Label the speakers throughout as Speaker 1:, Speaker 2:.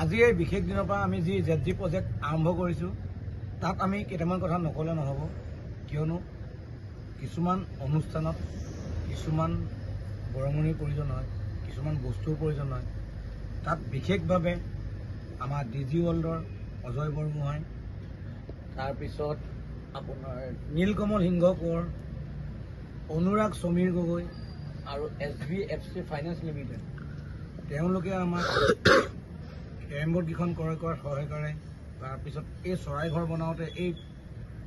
Speaker 1: আজি এই বিশেষ দিনৰ পৰা আমি যি ZG প্ৰজেক্ট আৰম্ভ কৰিছোঁ তাত আমি কেইটামান কথা নকলে নহ'ব কিয়নো কিছুমান অনুষ্ঠানত কিছুমান বৰঙণিৰ প্ৰয়োজন হয় কিছুমান বস্তুৰ প্ৰয়োজন হয় তাত বিশেষভাৱে আমাৰ DG ৱৰ্ল্ডৰ অজয় বৰগোহাঁই তাৰপিছত আপোনাৰ নীলকমল সিংহ কোঁৱৰ অনুৰাগ সমীৰ গগৈ আৰু SBFC ফাইনেন্স লিমিটেড তেওঁলোকে আমাক কেৰমবোৰ্ডকেইখন ক্ৰয় কৰাত সহায় কৰে তাৰপিছত এই চৰাই ঘৰ বনাওঁতে এই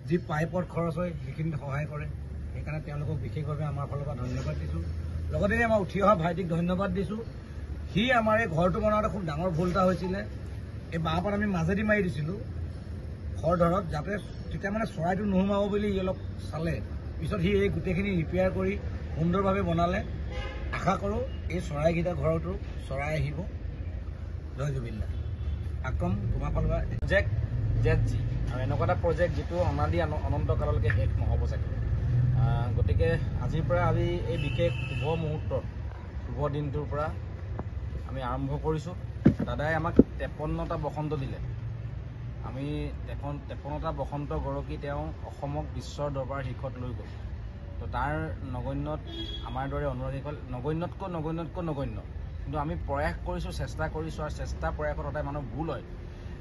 Speaker 1: যি পাইপৰ খৰচ হয় সেইখিনিত সহায় কৰে সেইকাৰণে তেওঁলোকক বিশেষভাৱে আমাৰ ফালৰ পৰা ধন্যবাদ দিছোঁ লগতে আমাৰ উঠি অহা ভাইটিক ধন্যবাদ দিছোঁ সি আমাৰ এই ঘৰটো বনাওঁতে খুব ডাঙৰ ভুল এটা হৈছিলে এই বাঁহপাত আমি মাজেদি মাৰি দিছিলোঁ ঘৰ ধৰত যাতে তেতিয়া মানে চৰাইটো নোসোমাব বুলি ই অলপ চালে পিছত সি এই গোটেইখিনি ৰিপেয়াৰ কৰি সুন্দৰভাৱে বনালে আশা কৰোঁ এই চৰাইকেইটা ঘৰতো চৰাই আহিব জয় জুবিনদা আক্ৰম তোমাৰ ফালৰ পৰা
Speaker 2: প্ৰজেক্ট ZG আৰু এনেকুৱা এটা প্ৰজেক্ট যিটো অনাদি অনন্তকাললৈকে শেষ নহ'ব চাগে গতিকে আজিৰ পৰা আমি এই বিশেষ শুভ মুহূৰ্তৰ শুভ দিনটোৰ পৰা আমি আৰম্ভ কৰিছোঁ দাদাই আমাক 53টা বসন্ত দিলে আমি 53টা বসন্ত গৰকী তেওঁ অসমক বিশ্বৰ দৰবাৰ শীৰ্ষত লৈ গ'ল তো তাৰ নগণ্যত আমাৰ দৰে অনুৰাগীসকল নগণ্যতকৈ নগণ্য কিন্তু আমি প্ৰয়াস কৰিছোঁ চেষ্টা কৰিছোঁ আৰু চেষ্টা প্ৰয়াসত সদায় মানুহ ভুল হয়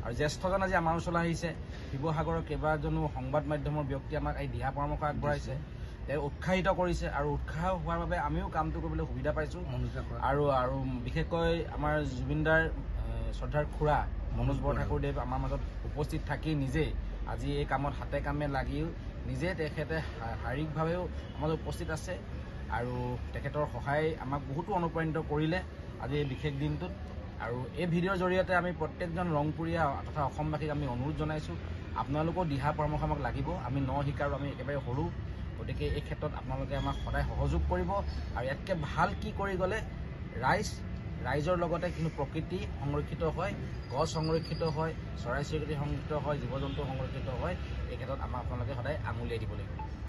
Speaker 2: আৰু জ্যেষ্ঠজন আজি আমাৰ ওচৰলৈ আহিছে শিৱসাগৰৰ কেইবাজনো সংবাদ মাধ্যমৰ ব্যক্তি আমাক এই দিহা পৰামৰ্শ আগবঢ়াইছে তেওঁ উৎসাহিত কৰিছে আৰু উৎসাহ হোৱাৰ বাবে আমিও কামটো কৰিবলৈ সুবিধা পাইছোঁ আৰু বিশেষকৈ আমাৰ জুবিনদাৰ শ্ৰদ্ধাৰ খুৰা মনোজ বৰঠাকুৰদেৱ আমাৰ মাজত উপস্থিত থাকি নিজেই আজি এই কামত হাতে কামে লাগিও নিজে তেখেতে শাৰীৰিকভাৱেও আমাৰ উপস্থিত আছে আৰু তেখেতৰ সহায় আমাক বহুতো অনুপ্ৰাণিত কৰিলে আজি এই বিশেষ দিনটোত আৰু এই ভিডিঅ'ৰ জৰিয়তে আমি প্ৰত্যেকজন ৰংপুৰীয়া তথা অসমবাসীক আমি অনুৰোধ জনাইছোঁ আপোনালোকৰ দিহা পৰামৰ্শ আমাক লাগিব আমি শিকাৰো আমি একেবাৰে সৰু গতিকে এই ক্ষেত্ৰত আপোনালোকে আমাক সদায় সহযোগ কৰিব আৰু ইয়াতকৈ ভাল কি কৰি গ'লে ৰাইজৰ লগতে কিন্তু প্ৰকৃতি সংৰক্ষিত হয় গছ সংৰক্ষিত হয় চৰাই চিৰিকটি সংৰক্ষিত হয় জীৱ জন্তু সংৰক্ষিত হয় এই ক্ষেত্ৰত আমাক আপোনালোকে সদায় আঙুলিয়াই দিব লাগিব